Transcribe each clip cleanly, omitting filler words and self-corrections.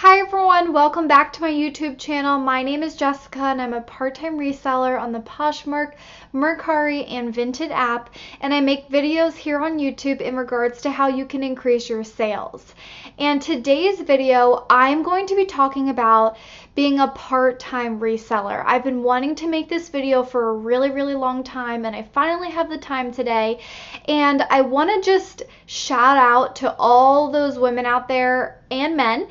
Hi everyone, welcome back to my YouTube channel. My name is Jessica and I'm a part-time reseller on the Poshmark, Mercari, and Vinted app, and I make videos here on YouTube in regards to how you can increase your sales. And today's video, I'm going to be talking about being a part-time reseller. I've been wanting to make this video for a really long time, and I finally have the time today. And I want to just shout out to all those women out there and men,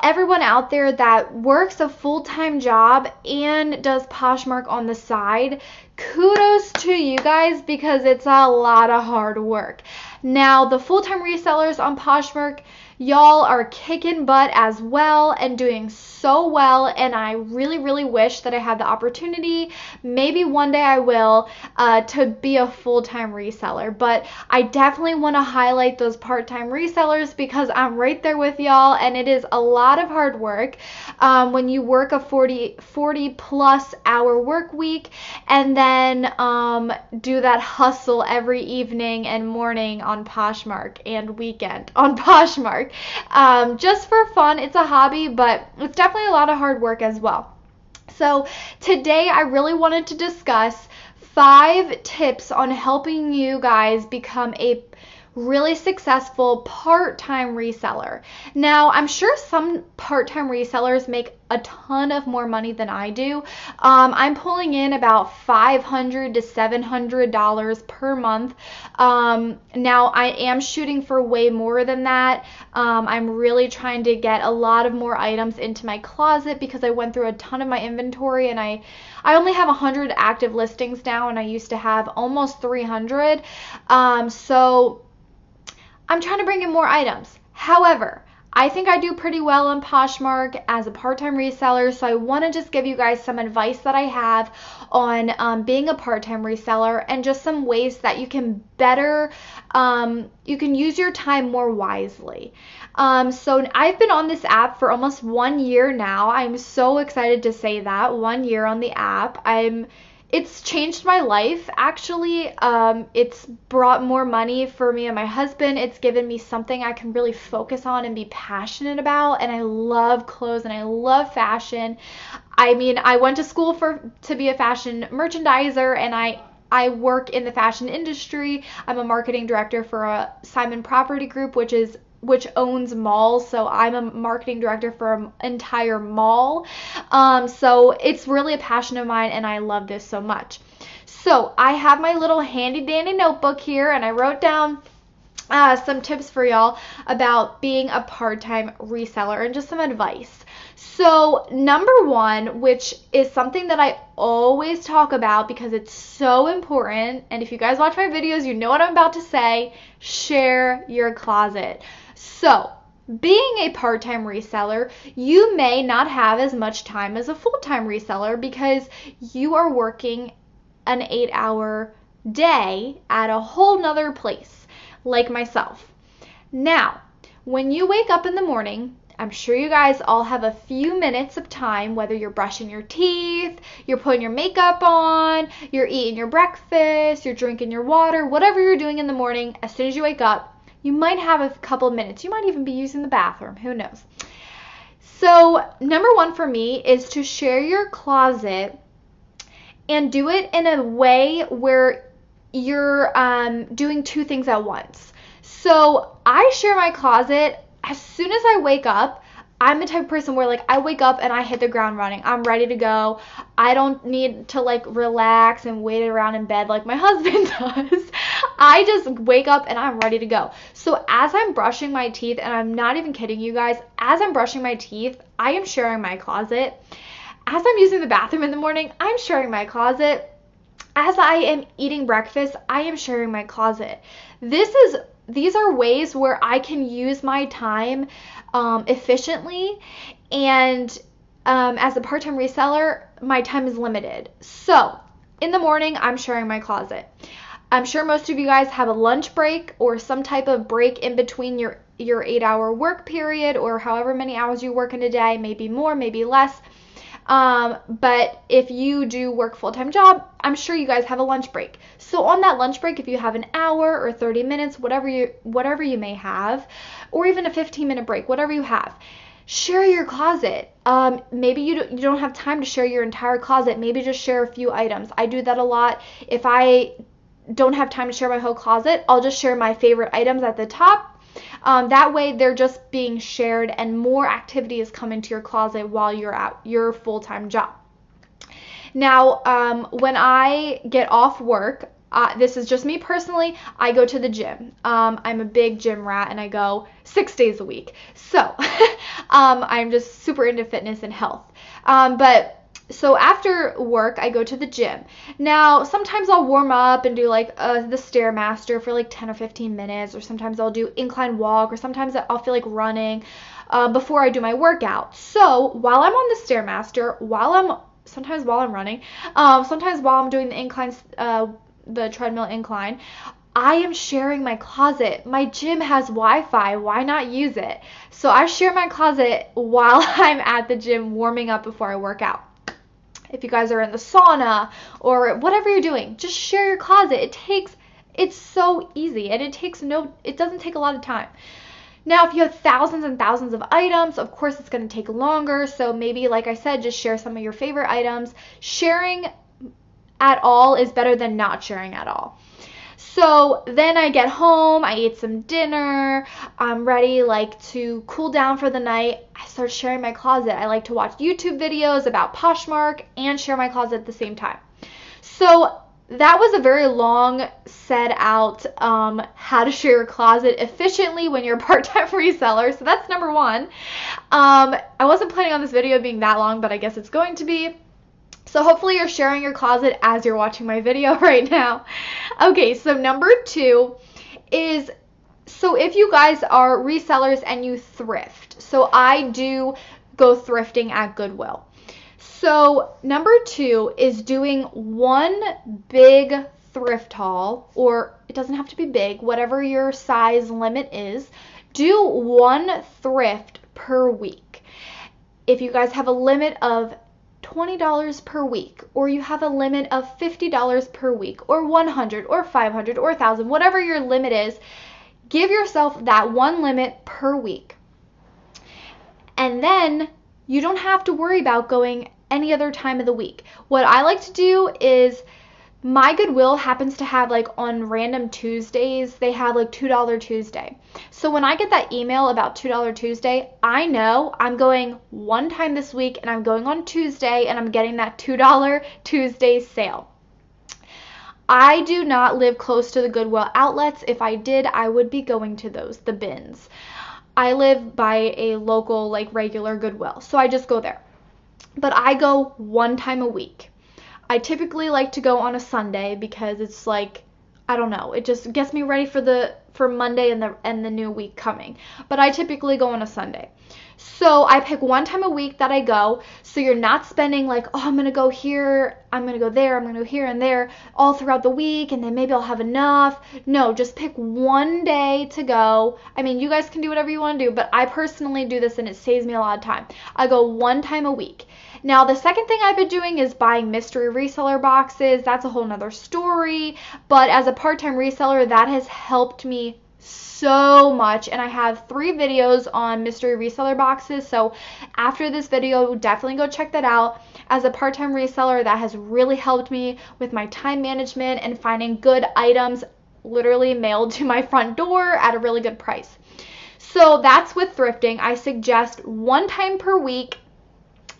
everyone out there that works a full-time job and does Poshmark on the side. Kudos to you guys, because it's a lot of hard work. Now, the full-time resellers on Poshmark, y'all are kicking butt as well and doing so well, and I really wish that I had the opportunity, maybe one day I will, to be a full-time reseller. But I definitely want to highlight those part-time resellers because I'm right there with y'all, and it is a lot of hard work when you work a 40 plus hour work week and then do that hustle every evening and morning on Poshmark and weekend on Poshmark. Just for fun. It's a hobby, but it's definitely a lot of hard work as well. So today I really wanted to discuss 5 tips on helping you guys become a really successful part-time reseller. Now, I'm sure some part-time resellers make a ton of more money than I do. I'm pulling in about $500 to $700 per month. Now, I am shooting for way more than that. I'm really trying to get a lot of more items into my closet because I went through a ton of my inventory, and I only have 100 active listings now, and I used to have almost 300. So I'm trying to bring in more items. However, I think I do pretty well on Poshmark as a part-time reseller, so I want to just give you guys some advice that I have on being a part-time reseller and just some ways that you can better, you can use your time more wisely. So I've been on this app for almost 1 year now. I'm so excited to say that, 1 year on the app. It's changed my life, actually. It's brought more money for me and my husband. It's given me something I can really focus on and be passionate about. And I love clothes and I love fashion. I mean, I went to school to be a fashion merchandiser, and I work in the fashion industry. I'm a marketing director for a Simon Property Group, which owns malls, so I'm a marketing director for an entire mall. So it's really a passion of mine, and I love this so much. So I have my little handy dandy notebook here, and I wrote down some tips for y'all about being a part-time reseller and just some advice. So number 1, which is something that I always talk about because it's so important, and if you guys watch my videos, you know what I'm about to say: share your closet. So, being a part-time reseller, you may not have as much time as a full-time reseller because you are working an 8-hour day at a whole nother place, like myself. Now, when you wake up in the morning, I'm sure you guys all have a few minutes of time, whether you're brushing your teeth, you're putting your makeup on, you're eating your breakfast, you're drinking your water, whatever you're doing in the morning. As soon as you wake up, you might have a couple of minutes. You might even be using the bathroom. Who knows? So number 1 for me is to share your closet and do it in a way where you're doing 2 things at once. So I share my closet as soon as I wake up. I'm the type of person where, like, I wake up and I hit the ground running. I'm ready to go. I don't need to, like, relax and wait around in bed like my husband does. I just wake up and I'm ready to go. So as I'm brushing my teeth, and I'm not even kidding you guys, as I'm brushing my teeth, I am sharing my closet. As I'm using the bathroom in the morning, I'm sharing my closet. As I am eating breakfast, I am sharing my closet. These are ways where I can use my time efficiently, and as a part-time reseller, my time is limited. So in the morning, I'm sharing my closet. I'm sure most of you guys have a lunch break or some type of break in between your 8-hour work period, or however many hours you work in a day, maybe more, maybe less. But if you do work full-time job, I'm sure you guys have a lunch break. So on that lunch break, if you have an hour or 30 minutes, whatever you may have, or even a 15-minute break, whatever you have, Share your closet. Maybe you don't have time to share your entire closet. Maybe just share a few items. I do that a lot. If I don't have time to share my whole closet, I'll just share my favorite items at the top. That way they're just being shared and more activity is coming to your closet while you're at your full-time job. Now, when I get off work, this is just me personally, I go to the gym. I'm a big gym rat and I go 6 days a week. So I'm just super into fitness and health. So after work, I go to the gym. Now, sometimes I'll warm up and do like the Stairmaster for like 10 or 15 minutes, or sometimes I'll do incline walk, or sometimes I'll feel like running before I do my workout. So while I'm on the Stairmaster, sometimes while I'm running, sometimes while I'm doing the inclines, the treadmill incline, I am sharing my closet. My gym has Wi-Fi. Why not use it? So I share my closet while I'm at the gym warming up before I work out. If you guys are in the sauna or whatever you're doing, just share your closet. It's so easy, and it doesn't take a lot of time. Now, if you have thousands and thousands of items, of course it's going to take longer. So maybe, like I said, just share some of your favorite items. Sharing at all is better than not sharing at all. So then I get home, I eat some dinner, I'm ready to cool down for the night. I start sharing my closet. I like to watch YouTube videos about Poshmark and share my closet at the same time. So that was a very long set out how to share your closet efficiently when you're a part-time reseller. So that's number one. I wasn't planning on this video being that long, but I guess it's going to be. So hopefully you're sharing your closet as you're watching my video right now. Okay, so number two is, so if you guys are resellers and you thrift, so I do go thrifting at Goodwill. So number two is doing one big thrift haul, or it doesn't have to be big, whatever your size limit is. Do one thrift per week. If you guys have a limit of $20 per week, or you have a limit of $50 per week, or $100 or $500 or $1,000, whatever your limit is, give yourself that one limit per week. And then you don't have to worry about going any other time of the week. What I like to do is, my Goodwill happens to have on random Tuesdays, they have $2 Tuesday. So when I get that email about $2 Tuesday, I know I'm going one time this week and I'm going on Tuesday and I'm getting that $2 Tuesday sale. I do not live close to the Goodwill outlets. If I did, I would be going to the bins. I live by a local regular Goodwill, so I just go there. But I go one time a week. I typically like to go on a Sunday because it's I don't know, it just gets me ready for Monday and the new week coming. But I typically go on a Sunday. So I pick one time a week that I go, so you're not spending oh, I'm going to go here, I'm going to go there, I'm going to go here and there all throughout the week, and then maybe I'll have enough. No, just pick one day to go. I mean, you guys can do whatever you want to do, but I personally do this and it saves me a lot of time. I go one time a week. Now, the second thing I've been doing is buying mystery reseller boxes. That's a whole nother story, but as a part-time reseller, that has helped me so much, and I have 3 videos on mystery reseller boxes, so after this video, definitely go check that out. As a part-time reseller, that has really helped me with my time management and finding good items literally mailed to my front door at a really good price. So that's with thrifting. I suggest one time per week.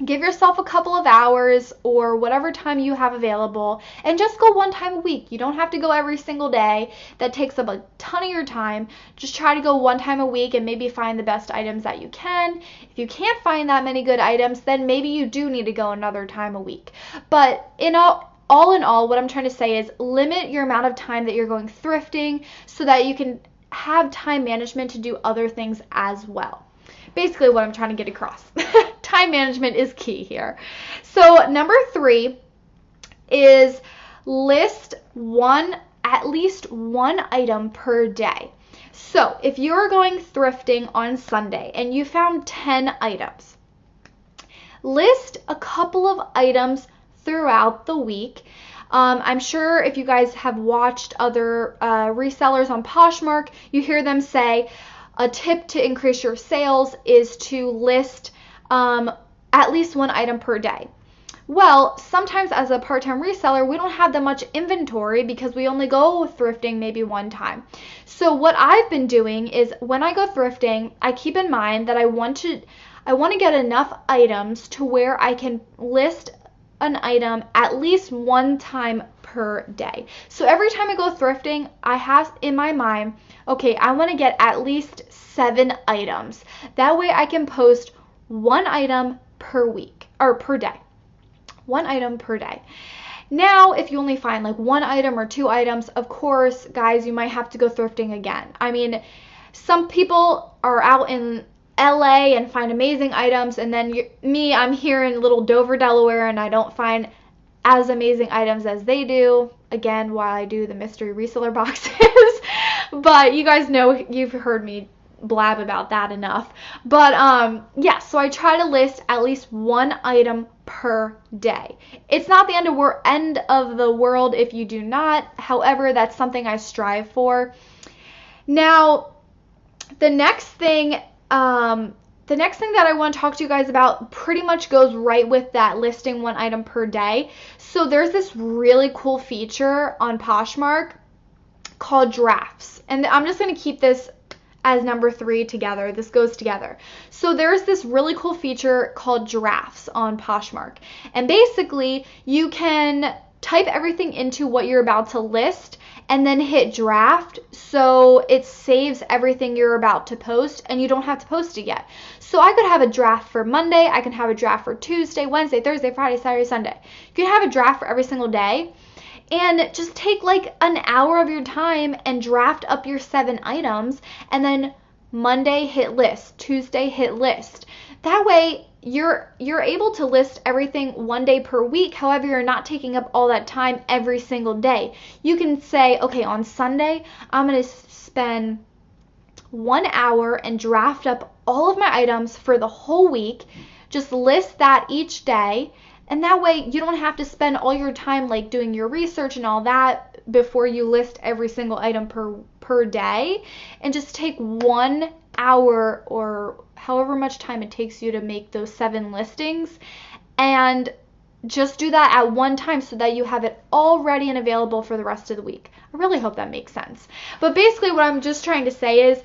Give yourself a couple of hours or whatever time you have available, and just go one time a week. You don't have to go every single day. That takes up a ton of your time. Just try to go one time a week and maybe find the best items that you can. If you can't find that many good items, then maybe you do need to go another time a week. But all in all, what I'm trying to say is limit your amount of time that you're going thrifting so that you can have time management to do other things as well. Basically what I'm trying to get across. Time management is key here. So number 3 is list at least one item per day. So if you're going thrifting on Sunday and you found 10 items, list a couple of items throughout the week. I'm sure if you guys have watched other resellers on Poshmark, you hear them say, a tip to increase your sales is to list at least one item per day. Well, sometimes as a part-time reseller, we don't have that much inventory because we only go thrifting maybe one time. So what I've been doing is when I go thrifting, I keep in mind that I want to get enough items to where I can list an item at least one time per day. So every time I go thrifting, I have in my mind, okay, I want to get at least 7 items. That way I can post one item per week or per day. One item per day. Now, if you only find like one item or 2 items, of course, guys, you might have to go thrifting again. I mean, some people are out in LA and find amazing items, and then I'm here in little Dover, Delaware, and I don't find as amazing items as they do. Again, while I do the mystery reseller boxes. But you guys know, you've heard me blab about that enough. But yeah, so I try to list at least one item per day. It's not the end of the world if you do not. However, that's something I strive for. Now, the next thing that I want to talk to you guys about pretty much goes right with that listing one item per day. So there's this really cool feature on Poshmark called drafts. And I'm just going to keep this as number 3 together. This goes together. So there's this really cool feature called drafts on Poshmark. And basically, you can type everything into what you're about to list and then hit draft, so it saves everything you're about to post and you don't have to post it yet. So I could have a draft for Monday, I can have a draft for Tuesday, Wednesday, Thursday, Friday, Saturday, Sunday. You can have a draft for every single day and just take like an hour of your time and draft up your 7 items, and then Monday hit list, Tuesday hit list. That way you're able to list everything one day per week. However, you're not taking up all that time every single day. You can say, okay, on Sunday, I'm going to spend 1 hour and draft up all of my items for the whole week. Just list that each day. And that way you don't have to spend all your time like doing your research and all that before you list every single item per day. And just take 1 hour or however much time it takes you to make those 7 listings, and just do that at one time so that you have it all ready and available for the rest of the week. I really hope that makes sense. But basically what I'm just trying to say is,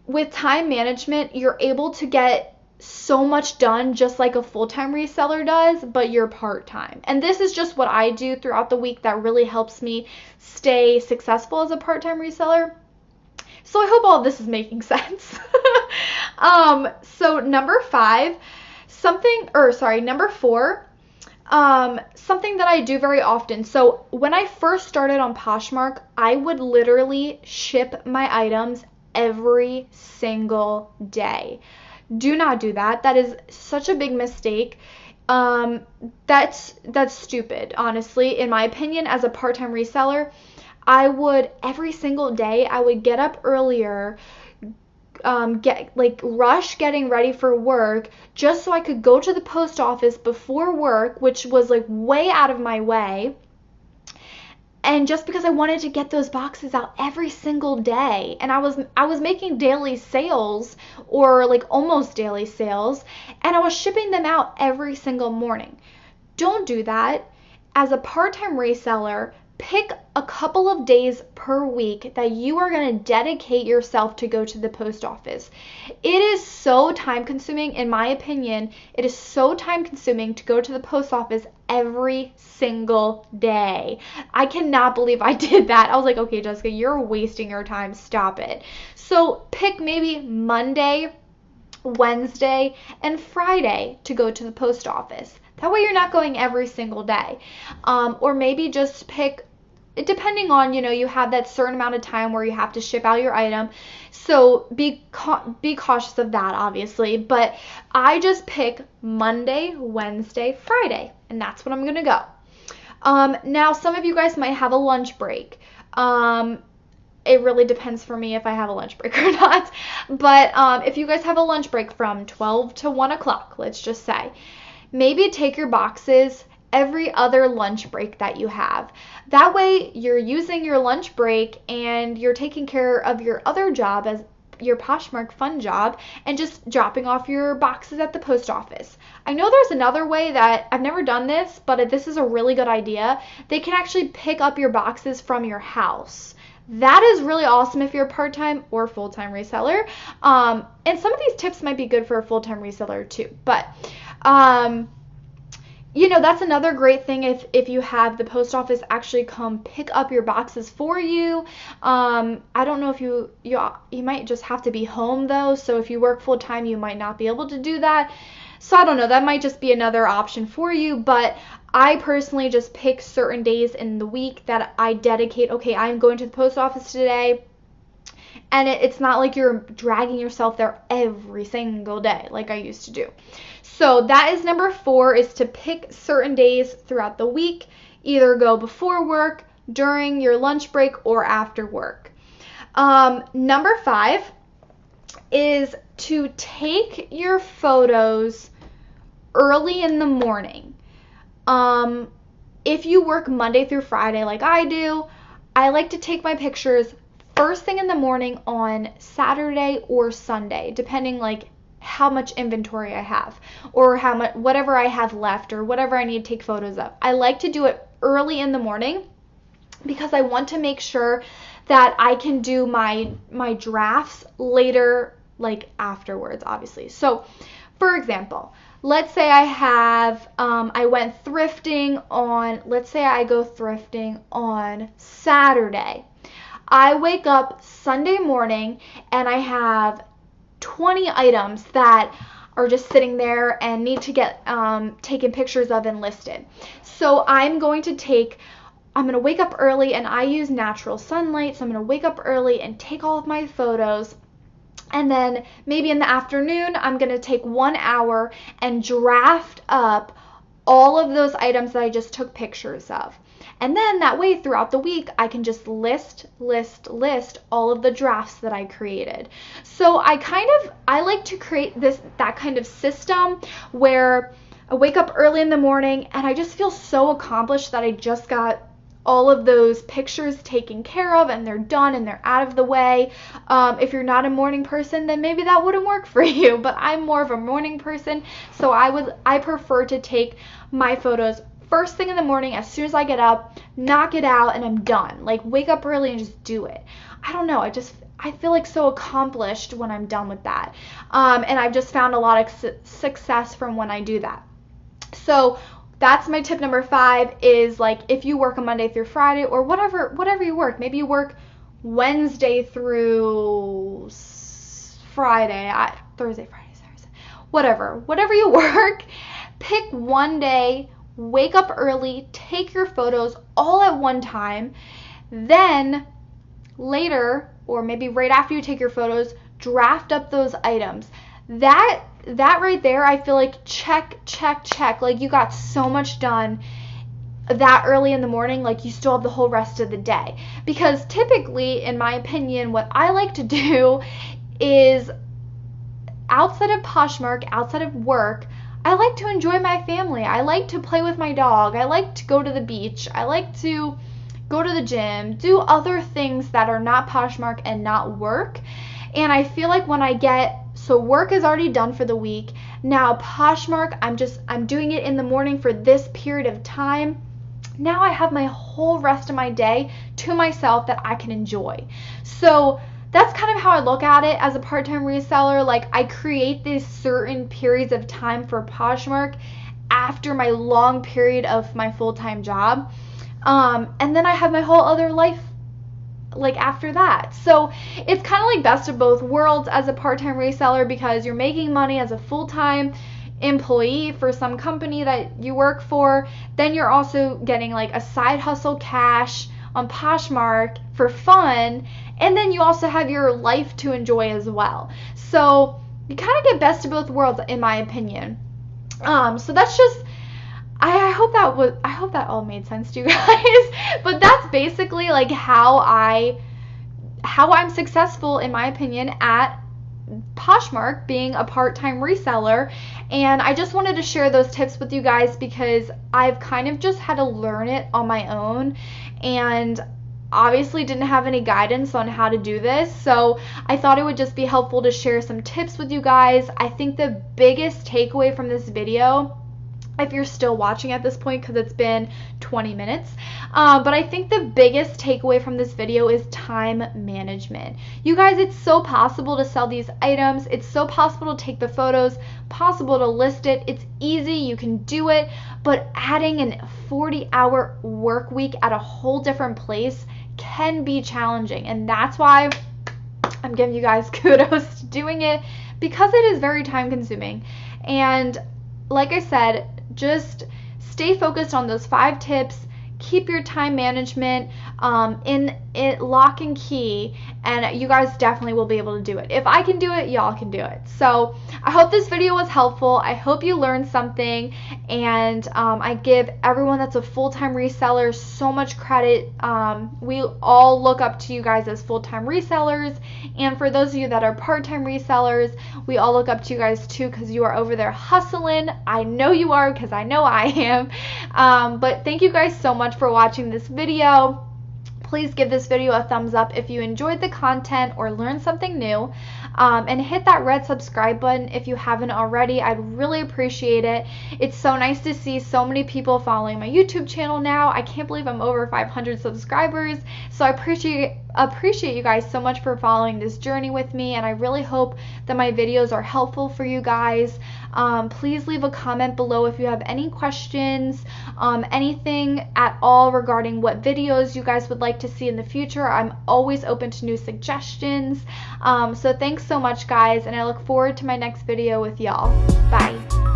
with time management, you're able to get so much done just like a full-time reseller does, but you're part-time. And this is just what I do throughout the week that really helps me stay successful as a part-time reseller. So I hope all of this is making sense. So number 4, something that I do very often. So when I first started on Poshmark, I would literally ship my items every single day. Do not do that. That is such a big mistake. That's stupid, honestly. In my opinion, as a part-time reseller, I would every single day, I would get up earlier, rush getting ready for work just so I could go to the post office before work, which was like way out of my way. And just because I wanted to get those boxes out every single day, and I was making daily sales or like almost daily sales, and I was shipping them out every single morning. Don't do that. As a part-time reseller, pick a couple of days per week that you are going to dedicate yourself to go to the post office. It is so time consuming, in my opinion. It is so time consuming to go to the post office every single day. I cannot believe I did that. I was like, okay, Jessica, you're wasting your time. Stop it. So pick maybe Monday, Wednesday, and Friday to go to the post office. That way you're not going every single day. Or maybe just pick, depending on, you have that certain amount of time where you have to ship out your item. So be cautious of that, obviously. But I just pick Monday, Wednesday, Friday, and that's when I'm going to go. Now, some of you guys might have a lunch break. It really depends for me if I have a lunch break or not. But if you guys have a lunch break from 12 to 1 o'clock, let's just say, maybe take your boxes every other lunch break that you have. That way you're using your lunch break and you're taking care of your other job your Poshmark fun job and just dropping off your boxes at the post office. I know there's another way that I've never done this, but this is a really good idea. They can actually pick up your boxes from your house. That is really awesome if you're a part-time or full-time reseller. And some of these tips might be good for a full-time reseller too. But, you know, that's another great thing if you have the post office actually come pick up your boxes for you. I don't know if you might just have to be home though. So if you work full-time, you might not be able to do that. So I don't know, that might just be another option for you, but I personally just pick certain days in the week that I dedicate, okay, I'm going to the post office today, and it's not like you're dragging yourself there every single day like I used to do. So that is number 4, is to pick certain days throughout the week, either go before work, during your lunch break, or after work. Number 5 is to take your photos early in the morning. If you work Monday through Friday like I do, I like to take my pictures first thing in the morning on Saturday or Sunday, depending like how much inventory I have or how much, whatever I have left or whatever I need to take photos of. I like to do it early in the morning because I want to make sure that I can do my drafts later, like afterwards, obviously. So, for example, let's say I went thrifting on, let's say I go thrifting on Saturday. I wake up Sunday morning and I have 20 items that are just sitting there and need to get taken pictures of and listed. So I'm going to wake up early, and I use natural sunlight, so I'm going to wake up early and take all of my photos. And then maybe in the afternoon, I'm going to take 1 hour and draft up all of those items that I just took pictures of. And then that way throughout the week, I can just list all of the drafts that I created. So I like to create that kind of system where I wake up early in the morning and I just feel so accomplished that I just got all of those pictures taken care of and they're done and they're out of the way. If you're not a morning person, then maybe that wouldn't work for you, but I'm more of a morning person, so I prefer to take my photos first thing in the morning as soon as I get up, knock it out, and I'm done. Like, wake up early and just do it. I don't know, I feel like so accomplished when I'm done with that. And I've just found a lot of success from when I do that. So that's my tip number 5, is like if you work a Monday through Friday or whatever you work, maybe you work Wednesday through Friday, Thursday, Friday, Saturday, whatever you work, pick one day, wake up early, take your photos all at one time, then later, or maybe right after you take your photos, draft up those items. That right there, I feel like check. Like, you got so much done that early in the morning, like you still have the whole rest of the day. Because typically, in my opinion, what I like to do is, outside of Poshmark, outside of work, I like to enjoy my family. I like to play with my dog. I like to go to the beach. I like to go to the gym, do other things that are not Poshmark and not work. And I feel like so work is already done for the week. Now Poshmark, I'm doing it in the morning for this period of time. Now I have my whole rest of my day to myself that I can enjoy. So that's kind of how I look at it as a part-time reseller. Like, I create these certain periods of time for Poshmark after my long period of my full-time job. And then I have my whole other life like after that. So it's kind of like best of both worlds as a part-time reseller, because you're making money as a full-time employee for some company that you work for. Then you're also getting like a side hustle cash on Poshmark for fun, and then you also have your life to enjoy as well. So you kind of get best of both worlds, in my opinion. So that's just, I hope that all made sense to you guys. But that's basically like how I'm successful, in my opinion, at Poshmark, being a part-time reseller. And I just wanted to share those tips with you guys because I've kind of just had to learn it on my own, and obviously didn't have any guidance on how to do this, so I thought it would just be helpful to share some tips with you guys. I think the biggest takeaway from this video, if you're still watching at this point, because it's been 20 minutes. But I think the biggest takeaway from this video is time management. You guys, it's so possible to sell these items. It's so possible to take the photos, possible to list it. It's easy, you can do it, but adding a 40-hour work week at a whole different place can be challenging. And that's why I'm giving you guys kudos to doing it, because it is very time consuming. And like I said, just stay focused on those 5 tips. Keep your time management in lock and key, and you guys definitely will be able to do it. If I can do it, y'all can do it. So I hope this video was helpful. I hope you learned something, and I give everyone that's a full-time reseller so much credit. We all look up to you guys as full-time resellers, and for those of you that are part-time resellers, we all look up to you guys too, because you are over there hustling. I know you are, because I know I am. But thank you guys so much for watching this video. Please give this video a thumbs up if you enjoyed the content or learned something new, and hit that red subscribe button if you haven't already. I'd really appreciate it. It's so nice to see so many people following my YouTube channel now. I can't believe I'm over 500 subscribers, so I appreciate you guys so much for following this journey with me, and I really hope that my videos are helpful for you guys. Please leave a comment below if you have any questions, anything at all regarding what videos you guys would like to see in the future. I'm always open to new suggestions. So thanks so much, guys, and I look forward to my next video with y'all. Bye.